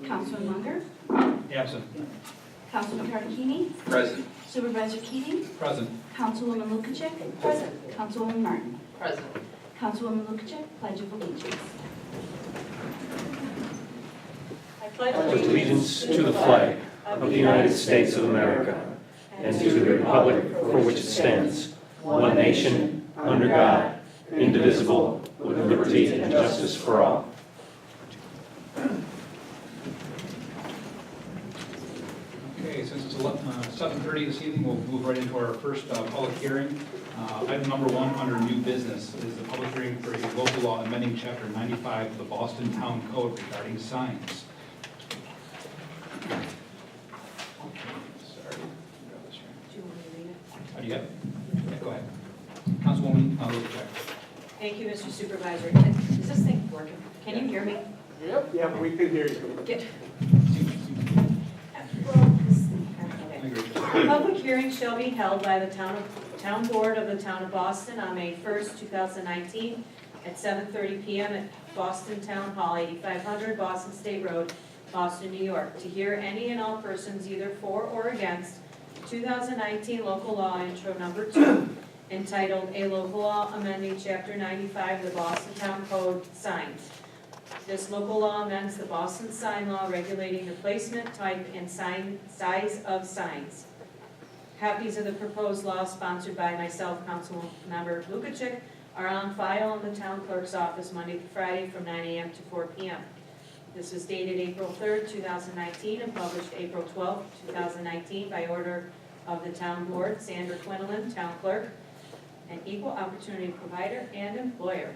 Councilman Munger, Absent. Councilman Tarantini, Present. Supervisor Keating, Present. Councilwoman Lukacek, present. Councilwoman Martin. Present. Councilwoman Lukacek, Pledge of Allegiance. I pledge Allegiance to the flag of the United States of America and to the republic for which it stands, one nation, under God, indivisible, with liberty and justice for all. Okay, since it's 7:30 this evening, we'll move right into our first public hearing. Item number 1 under new business is the public hearing for a local law amending Chapter 95 of the Boston Town Code regarding signs. Sorry. Grab this here. Do you want me to read it? Do you have it? Yeah, go ahead. Councilwoman Lukacek. Thank you, Mr. Supervisor. Is this thing working? Can you hear me? Yep, yeah, we can hear you. Get. I agree. The public hearing shall be held by the Town Board of the Town of Boston on May 1st, 2019 at 7:30 PM at Boston Town Hall, 8500 Boston State Road, Boston, New York, to hear any and all persons either for or against 2019 local law intro number 2 entitled A Local Law Amending Chapter 95 of the Boston Town Code Signs. This local law amends the Boston sign law regulating the placement, type, and size of signs. Copies of the proposed law sponsored by myself, Councilmember Lukacek, are on file in the town clerk's office Monday to Friday from 9 a.m. to 4 p.m. This was dated April 3rd, 2019, and published April 12th, 2019, by order of the town board, Sandra Quinlan, town clerk, an equal opportunity provider and employer.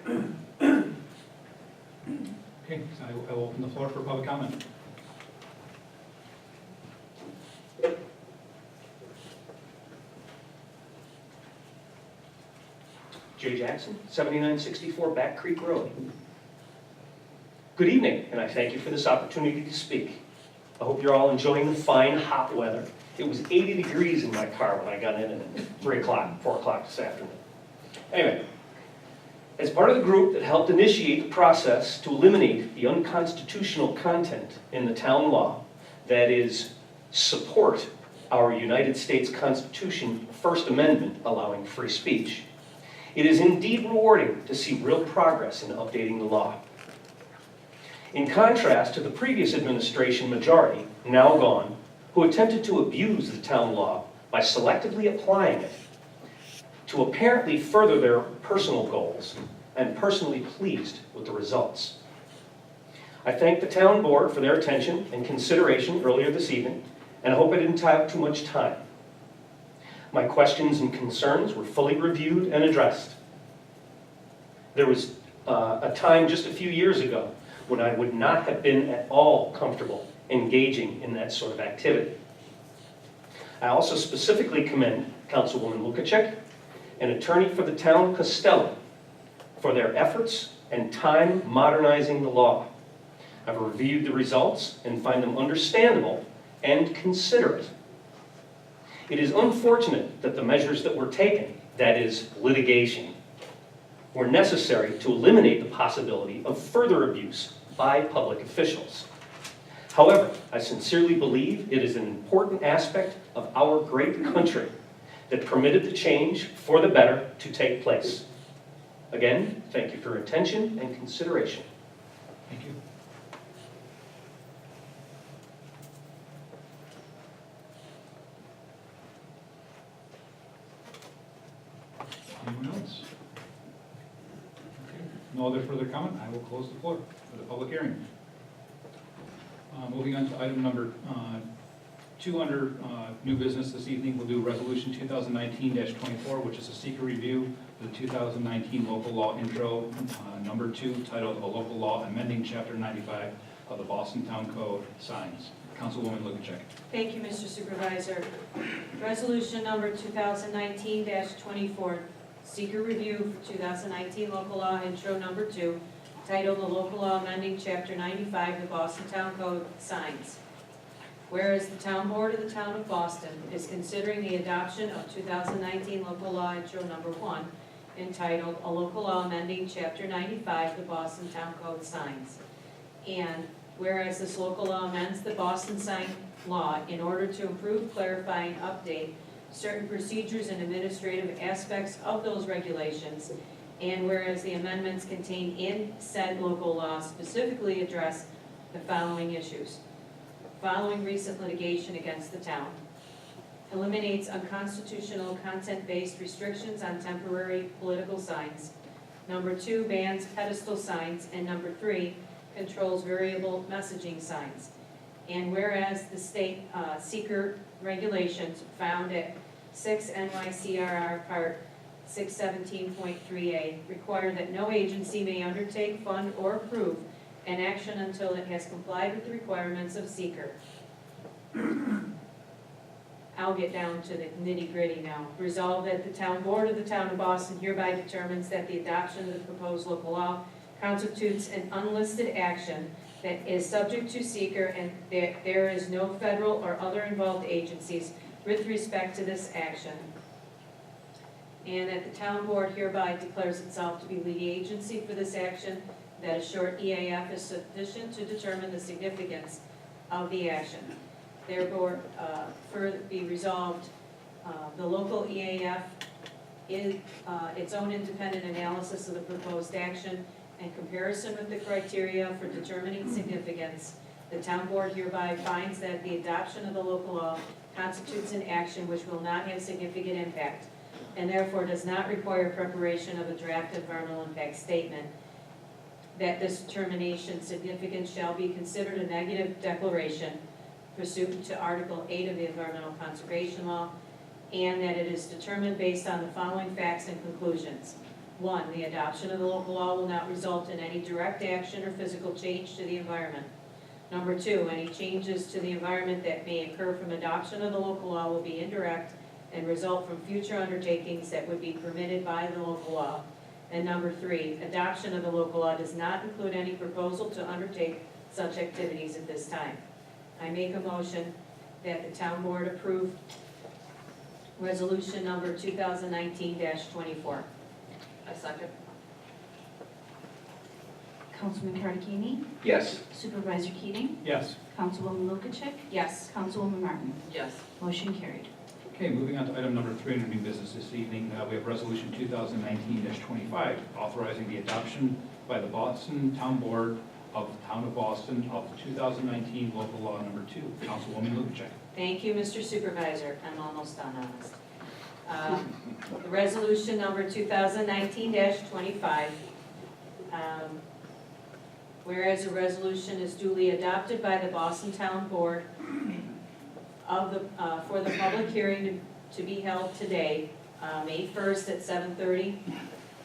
Okay, so I will open the floor for public comment. Jay Jackson, 7964 Back Creek Road. Good evening, and I thank you for this opportunity to speak. I hope you're all enjoying the fine, hot weather. It was 80 degrees in my car when I got in at 3 o'clock, 4 o'clock this afternoon. Anyway, as part of the group that helped initiate the process to eliminate the unconstitutional content in the town law, that is, support our United States Constitution First Amendment allowing free speech, it is indeed rewarding to see real progress in updating the law. In contrast to the previous administration majority, now gone, who attempted to abuse the town law by selectively applying it to apparently further their personal goals, I'm personally pleased with the results. I thank the town board for their attention and consideration earlier this evening, and I hope I didn't tie up too much time. My questions and concerns were fully reviewed and addressed. There was a time just a few years ago when I would not have been at all comfortable engaging in that sort of activity. I also specifically commend Councilwoman Lukacek, an attorney for the town Costello, for their efforts and time modernizing the law. I've reviewed the results and find them understandable and considerate. It is unfortunate that the measures that were taken, that is, litigation, were necessary to eliminate the possibility of further abuse by public officials. However, I sincerely believe it is an important aspect of our great country that permitted the change for the better to take place. Again, thank you for your attention and consideration. Thank you. Anyone else? Okay. No other further comment? I will close the floor for the public hearing. Moving on to item number 2 under new business this evening, we'll do Resolution 2019-24, which is a seeker review of the 2019 local law intro number 2, titled A Local Law Amending Chapter 95 of the Boston Town Code Signs. Councilwoman Lukacek. Thank you, Mr. Supervisor. Resolution number 2019-24, seeker review for 2019 local law intro number 2, titled A Local Law Amending Chapter 95 of the Boston Town Code Signs. Whereas the Town Board of the Town of Boston is considering the adoption of 2019 local law intro number 1, entitled A Local Law Amending Chapter 95 of the Boston Town Code Signs. And whereas this local law amends the Boston sign law in order to improve, clarify, and update certain procedures and administrative aspects of those regulations, and whereas the amendments contained in said local law specifically address the following issues. Following recent litigation against the town. Eliminates unconstitutional content-based restrictions on temporary political signs. Number 2, bans pedestal signs. And number 3, controls variable messaging signs. And whereas the state seeker regulations found at 6 NYCRR Part 617.3A require that no agency may undertake, fund, or approve an action until it has complied with the requirements of seeker. I'll get down to the nitty-gritty now. Resolved that the town board of the town of Boston hereby determines that the adoption of the proposed local law constitutes an unlisted action that is subject to seeker, and that there is no federal or other involved agencies with respect to this action. And that the town board hereby declares itself to be lead agency for this action, that a short EAF is sufficient to determine the significance of the action. Therefore, further be resolved, the local EAF is its own independent analysis of the proposed action and comparison with the criteria for determining significance. The town board hereby finds that the adoption of the local law constitutes an action which will not have significant impact, and therefore does not require preparation of a draft environmental impact statement. That this determination significance shall be considered a negative declaration pursuant to Article 8 of the Environmental Conservation Law, and that it is determined based on the following facts and conclusions. 1, the adoption of the local law will not result in any direct action or physical change to the environment. Number 2, any changes to the environment that may occur from adoption of the local law will be indirect and result from future undertakings that would be permitted by the local law. And number 3, adoption of the local law does not include any proposal to undertake such activities at this time. I make a motion that the town board approve resolution number 2019-24. I second. Councilman Cardini, Yes. Supervisor Keating, Yes. Councilwoman Lukacek, Yes. Councilwoman Martin. Yes. Motion carried. Okay, moving on to item number 3 under new business this evening, we have resolution 2019-25, authorizing the adoption by the Boston Town Board of the Town of Boston of 2019 local law number 2. Councilwoman Lukacek. Thank you, Mr. Supervisor. I'm almost done, honest. The resolution number 2019-25. Whereas a resolution is duly adopted by the Boston Town Board for the public hearing to be held today, May 1st at 7:30,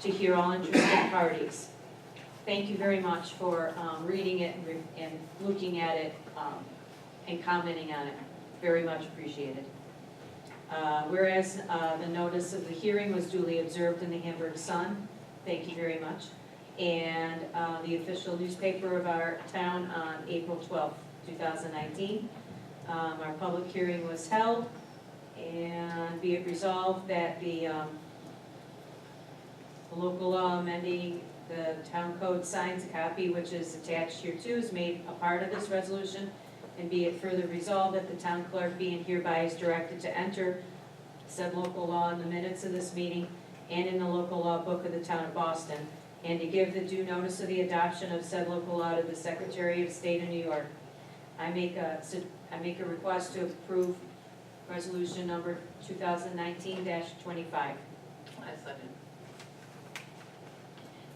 to hear all interested parties. Thank you very much for reading it and looking at it and commenting on it. Very much appreciated. Whereas the notice of the hearing was duly observed in the Hamburg Sun, thank you very much, and the official newspaper of our town on April 12th, 2019. Our public hearing was held, and be it resolved that the local law amending the town code signs copy, which is attached here too, is made a part of this resolution, and be it further resolved that the town clerk being hereby is directed to enter said local law in the minutes of this meeting and in the local law book of the town of Boston, and to give the due notice of the adoption of said local law to the Secretary of State of New York. I make a request to approve resolution number 2019-25. I second.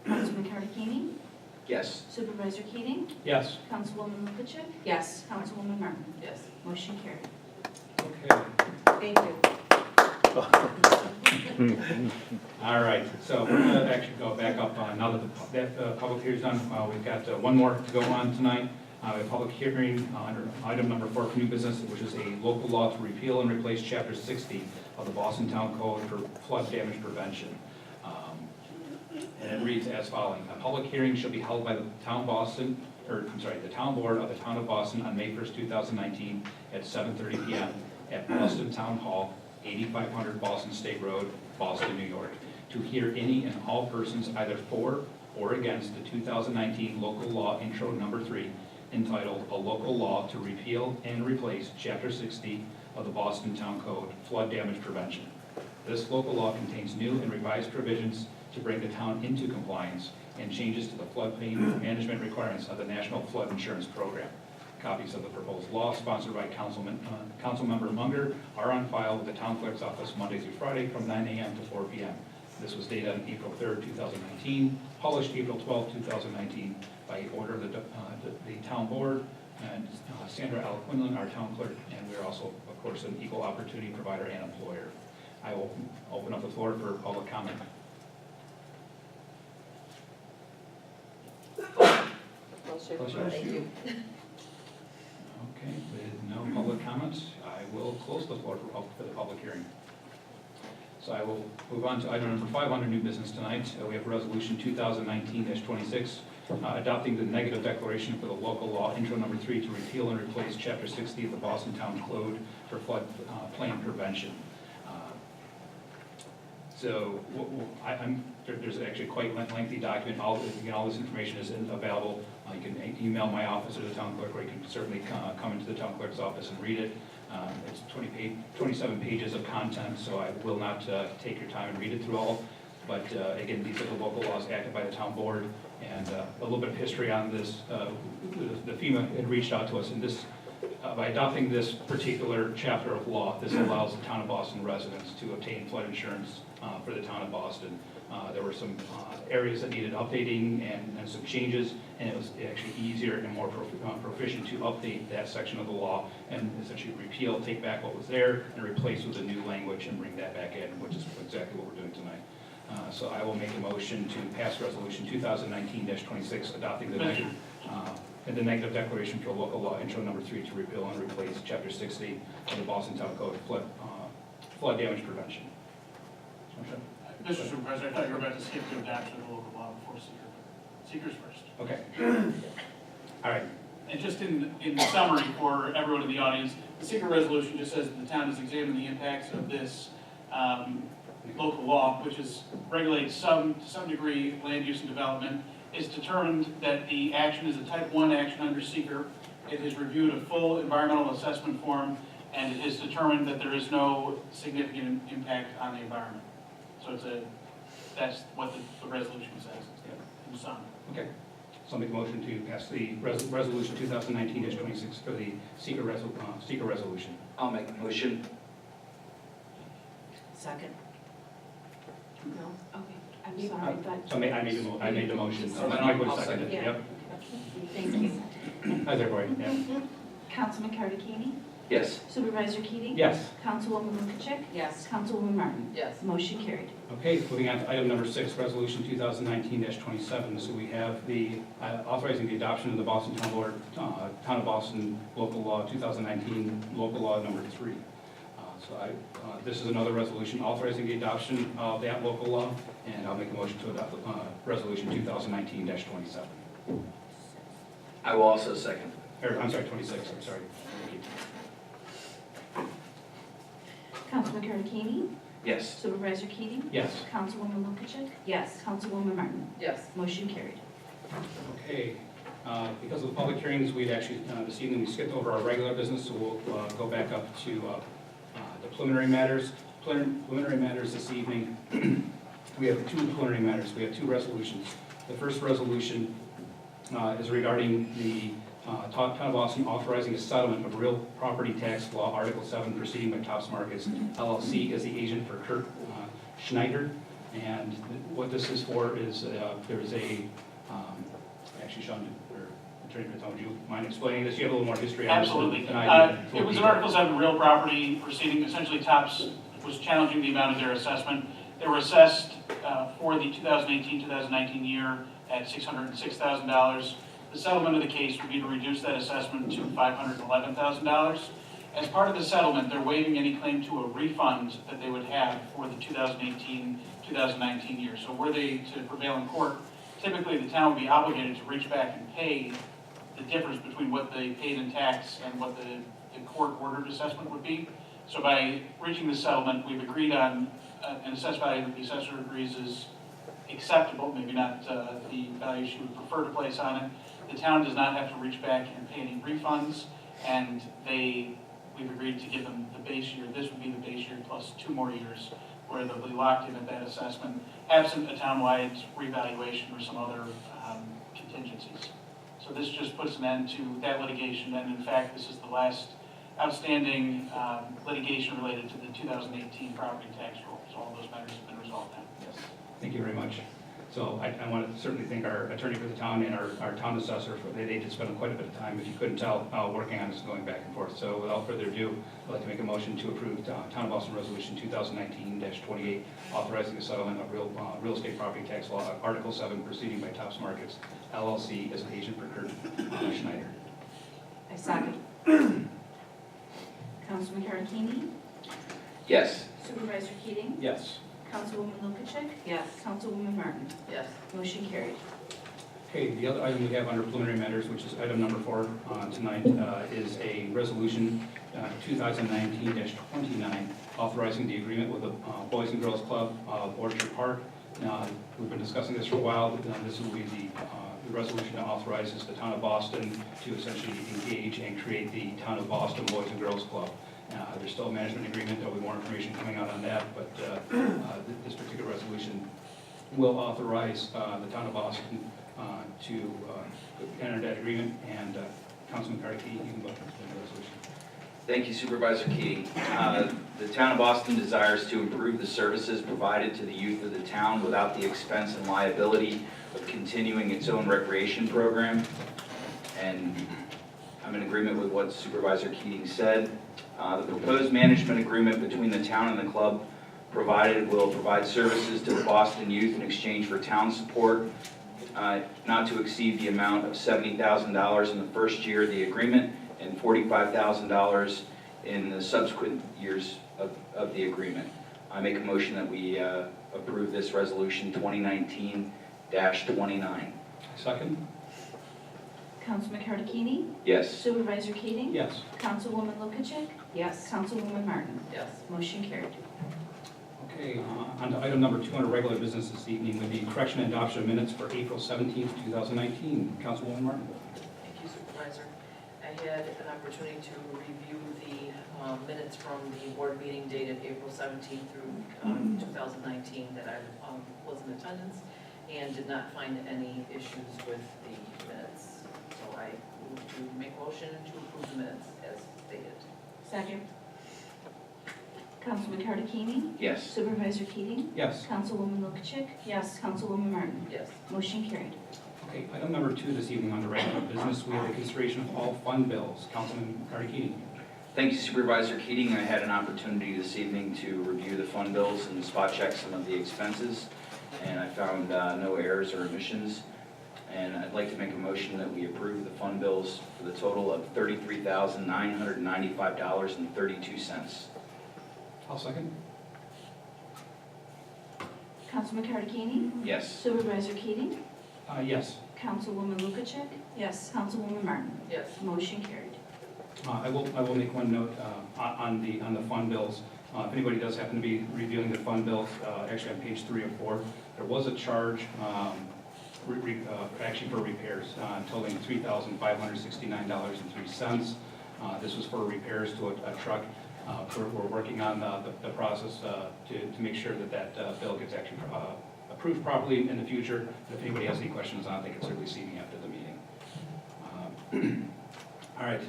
Councilman Cardini, Yes. Supervisor Keating, Yes. Councilwoman Lukacek, Yes, Councilwoman Martin. Yes. Motion carried. Okay. thank you. All right, so we're going to actually go back up, now that the public hearing's done, we've got one more to go on tonight. A public hearing under item number 4 for new business, which is a local law to repeal and replace Chapter 60 of the Boston Town Code for flood damage prevention. And it reads as following: a public hearing shall be held by the town Boston, the town board of the town of Boston on May 1st, 2019 at 7:30 p.m. at Boston Town Hall, 8500 Boston State Road, Boston, New York, to hear any and all persons either for or against the 2019 local law intro number 3, entitled "A Local Law to Repeal and Replace Chapter 60 of the Boston Town Code, Flood Damage Prevention." This local law contains new and revised provisions to bring the town into compliance and changes to the floodplain management requirements of the National Flood Insurance Program. Copies of the proposed law, sponsored by Councilmember Munger, are on file with the town clerk's office Monday through Friday from 9 a.m. to 4 p.m. This was dated on April 3rd, 2019, published April 12th, 2019, by order of the town board, and Sandra Alaquinlan, our town clerk, and we're also, of course, an equal opportunity provider and employer. I will open up the floor for public comment. Thank you. Okay, with no public comments, I will close the floor for the public hearing. So I will move on to item number 5 under new business tonight. We have resolution 2019-26, adopting the negative declaration for the local law, intro number 3, to repeal and replace chapter 60 of the Boston Town Code for flood plain prevention. So there's actually quite a lengthy document. All this information is available. You can email my office or the town clerk, or you can certainly come into the town clerk's office and read it. It's 27 pages of content, so I will not take your time and read it through all. But again, these are the local laws acted by the town board, and a little bit of history on this. The FEMA had reached out to us, and this, by adopting this particular chapter of law, this allows the town of Boston residents to obtain flood insurance for the town of Boston. There were some areas that needed updating and some changes, and it was actually easier and more proficient to update that section of the law and essentially repeal, take back what was there, and replace with a new language and bring that back in, which is exactly what we're doing tonight. So I will make a motion to pass resolution 2019-26, adopting the negative declaration for local law, intro number 3, to repeal and replace chapter 60 of the Boston Town Code, flood damage prevention. Mr. Supervisor, I thought you were about to skip to adoption of the local law before seeker. Seekers first. Okay. All right. And just in summary for everyone in the audience, the seeker resolution just says that the town has examined the impacts of this local law, which regulates to some degree land use and development. It's determined that the action is a type 1 action under seeker. It has reviewed a full environmental assessment form, and it has determined that there is no significant impact on the environment. So that's what the resolution says in sum. Okay. So I'll make a motion to pass the resolution 2019-26 for the seeker resolution. I'll make a motion. Second. No? Okay, I'm sorry, but, So I made the motion. So then Mike would I'll second it. second. Yep. thank you. How's everybody? Yeah. Councilman Cardicini? Yes. Supervisor Keating? Yes. Councilwoman Lukacek? Yes. Councilwoman Martin? Yes. Motion carried. Okay, moving on to item number 6, resolution 2019-27. So we have the authorizing the adoption of the Boston Town Board, Town of Boston Local Law 2019, Local Law number 3. This is another resolution authorizing the adoption of that local law, and I'll make a motion to adopt resolution 2019-27. I will also second. I'm sorry, 26, I'm sorry. Councilman Cardicini? Yes. Supervisor Keating? Yes. Councilwoman Lukacek? Yes. Councilwoman Martin? Yes. Motion carried. Okay, because of the public hearings, we'd actually, this evening, we skipped over our regular business, so we'll go back up to the preliminary matters. Preliminary matters this evening, we have 2 preliminary matters. We have 2 resolutions. The first resolution is regarding the Town of Boston authorizing a settlement of real property tax law, Article 7, proceeding by Tops Markets LLC as the agent for Kurt Schneider. And what this is for is there's a, actually, Sean, or Attorney Patel, would you mind explaining this? You have a little more history on this Absolutely. than I do. It was an Article 7 real property proceeding. Essentially, Tops was challenging the amount of their assessment. They were assessed for the 2018-2019 year at $606,000. The settlement of the case would be to reduce that assessment to $511,000. As part of the settlement, they're waiving any claim to a refund that they would have for the 2018-2019 year. So were they to prevail in court, typically the town would be obligated to reach back and pay the difference between what they paid in tax and what the court-ordered assessment would be. So by reaching this settlement, we've agreed on an assessed value that the assessor agrees is acceptable, maybe not the value she would prefer to place on it. The town does not have to reach back and pay any refunds, and we've agreed to give them the base year. This would be the base year plus 2 more years, where they'll be locked in at that assessment, absent a townwide revaluation or some other contingencies. So this just puts an end to that litigation, and in fact, this is the last outstanding litigation related to the 2018 property tax roll. So all those matters have been resolved now. Yes. Thank you very much. So I want to certainly thank our attorney for the town and our town assessor. They did spend quite a bit of time, if you couldn't tell, working on this and going back and forth. So without further ado, I'd like to make a motion to approve Town of Boston Resolution 2019-28, authorizing the settlement of real estate property tax law, Article 7, proceeding by Tops Markets, LLC, as an agent for Kurt Schneider. I second. Councilman Karakini? Yes. Supervisor Keating? Yes. Councilwoman Lukacek? Yes. Councilwoman Martin? Yes. Motion carried. Okay, the other item we have under preliminary matters, which is item number 4 tonight, is a resolution 2019-29, authorizing the agreement with the Boys and Girls Club of Orchard Park. We've been discussing this for a while. This will be the resolution that authorizes the town of Boston to essentially engage and create the Town of Boston Boys and Girls Club. There's still a management agreement. There'll be more information coming out on that, but this particular resolution will authorize the town of Boston to enter that agreement. And Councilman Karaki, you can vote for the resolution. Thank you, Supervisor Keating. The town of Boston desires to improve the services provided to the youth of the town without the expense and liability of continuing its own recreation program. And I'm in agreement with what Supervisor Keating said. The proposed management agreement between the town and the club will provide services to the Boston youth in exchange for town support, not to exceed the amount of $70,000 in the first year of the agreement and $45,000 in the subsequent years of the agreement. I make a motion that we approve this resolution 2019-29. Second? Councilman Karakini? Yes. Supervisor Keating? Yes. Councilwoman Lukacek? Yes. Councilwoman Martin? Yes. Motion carried. Okay, on to item number 2 under regular business this evening with the correction and adoption of minutes for April 17th, 2019. Councilwoman Martin. Thank you, Supervisor. I had an opportunity to review the minutes from the board meeting dated April 17th through 2019 that I was in attendance and did not find any issues with the minutes. So I move to make motion to approve the minutes as stated. Second. Councilman Karakini? Yes. Supervisor Keating? Yes. Councilwoman Lukacek? Yes. Councilwoman Martin? Yes. Motion carried. Okay, item number 2 this evening under regular business, we have the consideration of all fund bills. Councilman Karaki. Thank you, Supervisor Keating. I had an opportunity this evening to review the fund bills and spot check some of the expenses, and I found no errors or omissions. And I'd like to make a motion that we approve the fund bills for the total of $33,995.32. I'll second. Councilman Karakini? Yes. Supervisor Keating? Yes. Councilwoman Lukacek? Yes. Councilwoman Martin? Yes. Motion carried. I will make one note on the fund bills. If anybody does happen to be reviewing the fund bills, actually on page 3 or 4, there was a charge actually for repairs totaling $3,569.03. This was for repairs to a truck. We're working on the process to make sure that bill gets actually approved properly in the future. If anybody has any questions on it, they can certainly see me after the meeting. All right,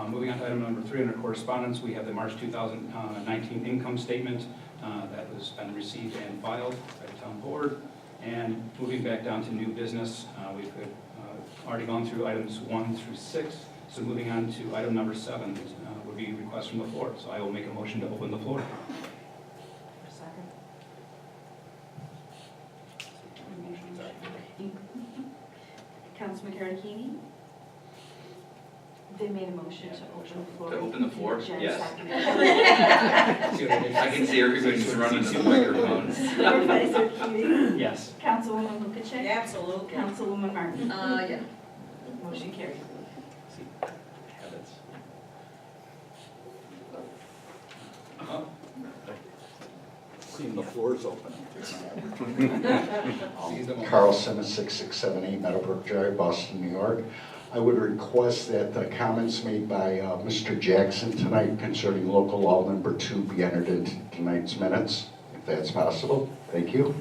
moving on to item number 3 under correspondence, we have the March 2019 income statement that has been received and filed by the town board. And moving back down to new business, we've already gone through items 1 through 6. So moving on to item number 7 would be requests from the floor. So I will make a motion to open the floor. Second. Councilman Karakini? They made a motion to open the floor. To open the floor? Jen Yes. seconded. See what I did? I can see everybody's running to the microphones. Supervisor Keating? Yes. Councilwoman Lukacek? Absolutely. Councilwoman Martin? Yeah. Motion carried. See, habits. Seeing the floor's open. Seize the moment. Carl Simmons, 6678 Meadowbrook Drive, Boston, New York. I would request that the comments made by Mr. Jackson tonight concerning local law number 2 be entered into tonight's minutes, if that's possible. Thank you.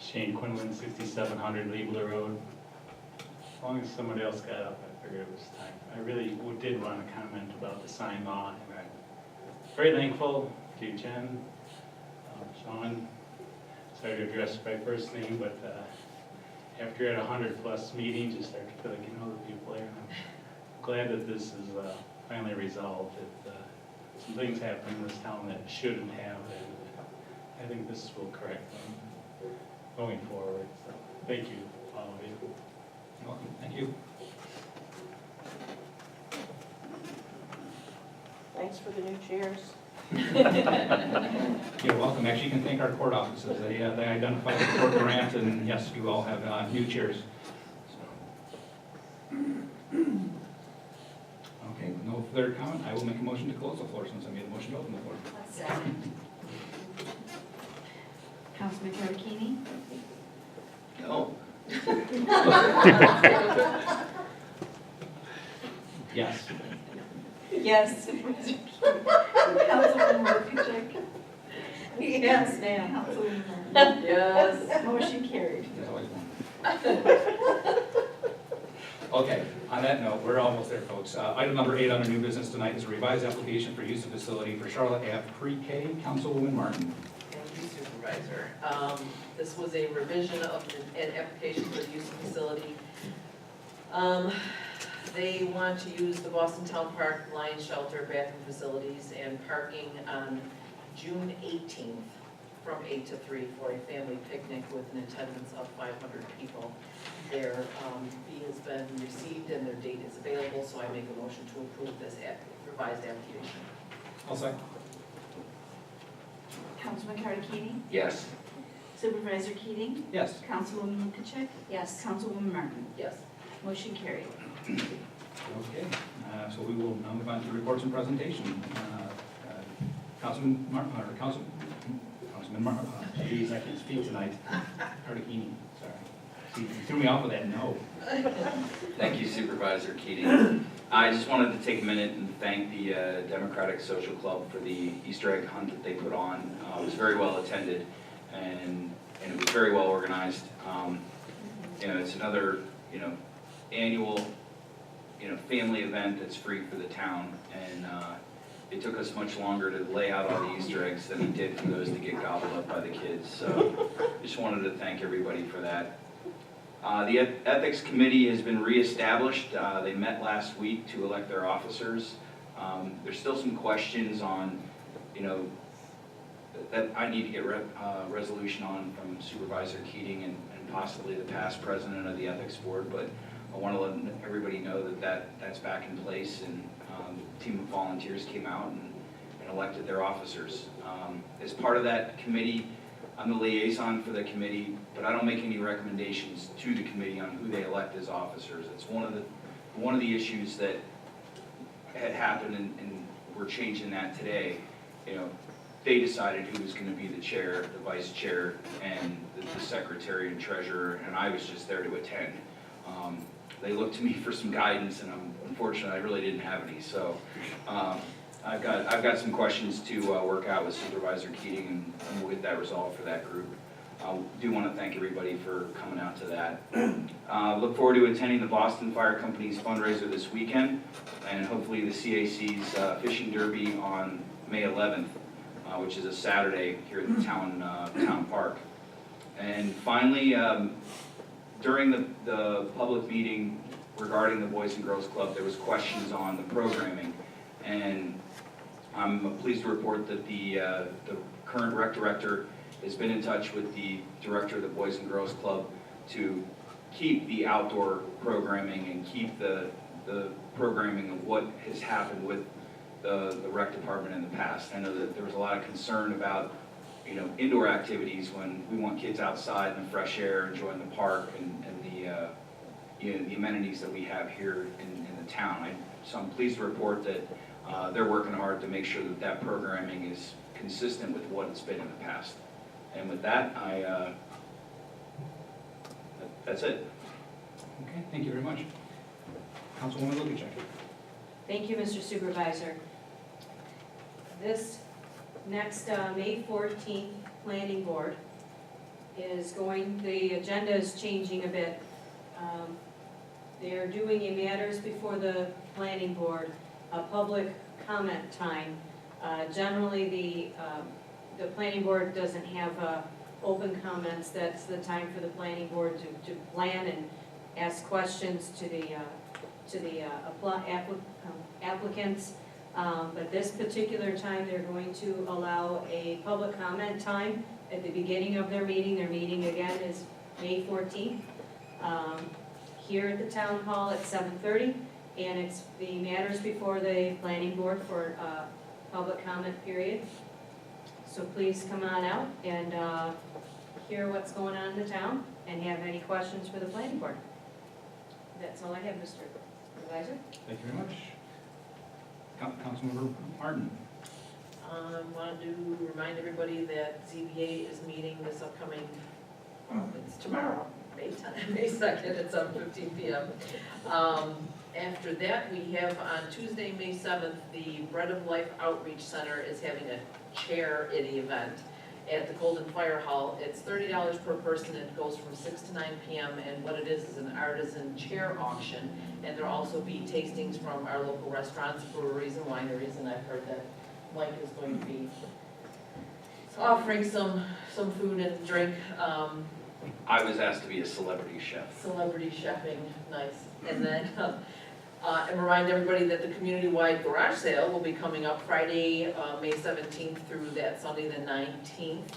Shane Quinlan, 6700 Liebler Road. As long as somebody else got up, I figured it was time. I really did want to comment about the sign law, and I'm very thankful to Jen, Sean. Sorry to address by first name, but after you're at 100+ meetings, you start to feel like you know the people there. And I'm glad that this is finally resolved. Some things happen in this town that shouldn't have, and I think this will correct them going forward. So thank you, all of you. You're welcome. Thank you. Thanks for the new chairs. You're welcome. Actually, you can thank our court offices. They identified the court grant, and yes, you all have new chairs. So. Okay, with no further comment, I will make a motion to close the floor since I made a motion to open the floor. Second. Councilman Tarantini? No. Yes. Yes. Councilwoman Markucci? Yes, ma'am. Councilwoman Martin? Yes. Motion carried. There's always one. Okay, on that note, we're almost there, folks. Item number 8 on our new business tonight is a revised application for use of facility for Charlotte Ave Pre-K. Councilwoman Martin. Thank you, Supervisor. This was a revision of an application for the use of facility. They want to use the Boston Town Park Lions Shelter bathroom facilities and parking on June 18th from 8 to 3 for a family picnic with an attendance of 500 people. Their fee has been received and their date is available, so I make a motion to approve this revised application. I'll second. Councilman Tarantini? Yes. Supervisor Keating? Yes. Councilwoman Markucci? Yes. Councilwoman Martin? Yes. Motion carried. Okay, so we will now move on to reports and presentation. Councilman Martin, or Councilman Martin, geez, I can't speak tonight. Tarantini, sorry. See, you threw me off with that no. Thank you, Supervisor Keating. I just wanted to take a minute and thank the Democratic Social Club for the Easter egg hunt that they put on. It was very well attended and it was very well organized. It's another, annual, family event that's free for the town, and it took us much longer to lay out all the Easter eggs than it did for those to get gobbled up by the kids. So just wanted to thank everybody for that. The Ethics Committee has been reestablished. They met last week to elect their officers. There's still some questions on, that I need to get resolution on from Supervisor Keating and possibly the past president of the Ethics Board, but I want to let everybody know that's back in place, and a team of volunteers came out and elected their officers. As part of that committee, I'm the liaison for the committee, but I don't make any recommendations to the committee on who they elect as officers. It's one of the issues that had happened, and we're changing that today. They decided who was going to be the chair, the vice chair, and the secretary and treasurer, and I was just there to attend. They looked to me for some guidance, and unfortunately, I really didn't have any. So I've got some questions to work out with Supervisor Keating, and we'll get that resolved for that group. I do want to thank everybody for coming out to that. Look forward to attending the Boston Fire Company's fundraiser this weekend, and hopefully the CAC's fishing derby on May 11th, which is a Saturday here at the town park. And finally, during the public meeting regarding the Boys and Girls Club, there was questions on the programming, and I'm pleased to report that the current rec director has been in touch with the director of the Boys and Girls Club to keep the outdoor programming and keep the programming of what has happened with the rec department in the past. I know that there was a lot of concern about indoor activities when we want kids outside in the fresh air, enjoying the park and the amenities that we have here in the town. So I'm pleased to report that they're working hard to make sure that that programming is consistent with what it's been in the past. And with that, that's it. Okay, thank you very much. Councilwoman Lukacek. Thank you, Mr. Supervisor. This next May 14th Planning Board is the agenda is changing a bit. They're doing a matters before the Planning Board, a public comment time. Generally, the Planning Board doesn't have open comments. That's the time for the Planning Board to plan and ask questions to the applicants. But this particular time, they're going to allow a public comment time at the beginning of their meeting. Their meeting again is May 14th, here at the Town Hall at 7:30. And it's the matters before the Planning Board for public comment period. So please come on out and hear what's going on in the town and have any questions for the Planning Board. That's all I have, Mr. Supervisor. Thank you very much. Councilmember Martin. Wanted to remind everybody that ZBA is meeting this upcoming, it's tomorrow, May 2nd at 7:15 p.m. After that, we have on Tuesday, May 7th, the Bread of Life Outreach Center is having a charity event at the Golden Fire Hall. It's $30 per person. It goes from 6 to 9 p.m. And what it is an artisan chair auction. And there'll also be tastings from our local restaurants, breweries, and wineries. And I've heard that Mike is going to be offering some food and drink. I was asked to be a celebrity chef. Celebrity chefing, nice. And then, and remind everybody that the community-wide garage sale will be coming up Friday, May 17th through that Sunday the 19th,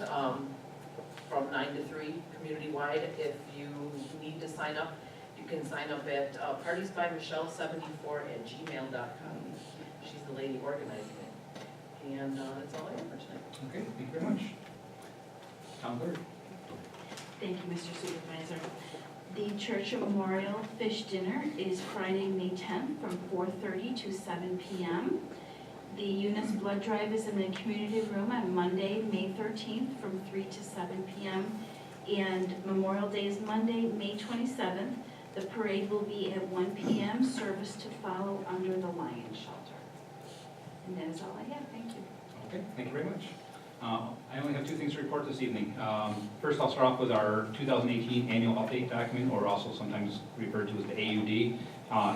from 9 to 3, community-wide. If you need to sign up, you can sign up at partiesbymichelle74@gmail.com. She's the lady organizing it. And that's all I have for tonight. Okay, thank you very much. Town Clerk. Thank you, Mr. Supervisor. The Church Memorial Fish Dinner is Friday, May 10th from 4:30 to 7 p.m. The Eunice Blood Drive is in the community room on Monday, May 13th from 3 to 7 p.m. And Memorial Day is Monday, May 27th. The parade will be at 1 p.m. Service to follow under the Lion Shelter. And that is all I have. Thank you. Okay, thank you very much. I only have two things to report this evening. First, I'll start off with our 2018 annual update document, or also sometimes referred to as the AUD.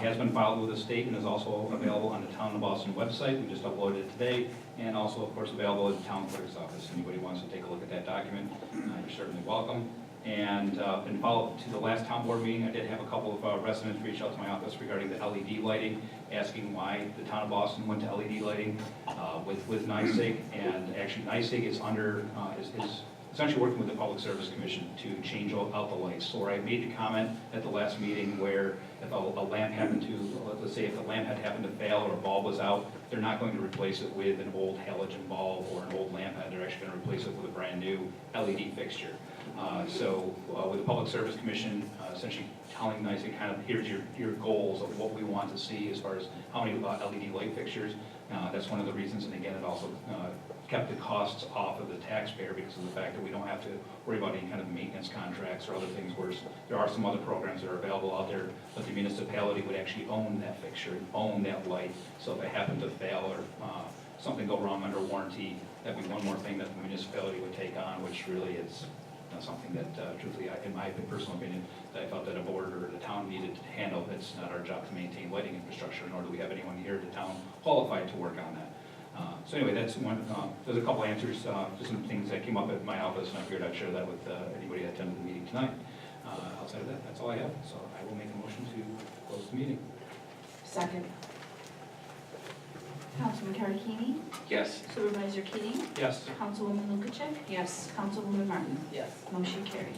Has been filed with the state and is also available on the Town of Boston website. We just uploaded it today, and also, of course, available at the Town Clerk's office. Anybody wants to take a look at that document, you're certainly welcome. And in follow-up to the last town board meeting, I did have a couple of residents reach out to my office regarding the LED lighting, asking why the Town of Boston went to LED lighting with NYSEG. And actually, NYSEG is is essentially working with the Public Service Commission to change out the lights. So where I made the comment at the last meeting where if a lamp happened to, let's say if the lamp had happened to fail or a bulb was out, they're not going to replace it with an old halogen bulb or an old lamp head. They're actually going to replace it with a brand new LED fixture. With the Public Service Commission essentially telling NYSEG kind of here's your goals of what we want to see as far as how many LED light fixtures. That's one of the reasons, and again, it also kept the costs off of the taxpayer because of the fact that we don't have to worry about any kind of maintenance contracts or other things where there are some other programs that are available out there, but the municipality would actually own that fixture, own that light. So if it happened to fail or something go wrong under warranty, that'd be one more thing that the municipality would take on, which really is something that, truthfully, in my personal opinion, that I felt that a board or the town needed to handle. It's not our job to maintain lighting infrastructure, nor do we have anyone here at the town qualified to work on that. So anyway, that's one. There's a couple answers to some things that came up at my office, and I figured I'd share that with anybody that attended the meeting tonight. Outside of that, that's all I have. So I will make a motion to close the meeting. Second. Councilman Cardini? Yes. Supervisor Keating? Yes. Councilwoman Lukacek? Yes. Councilwoman Martin? Yes. Motion carried.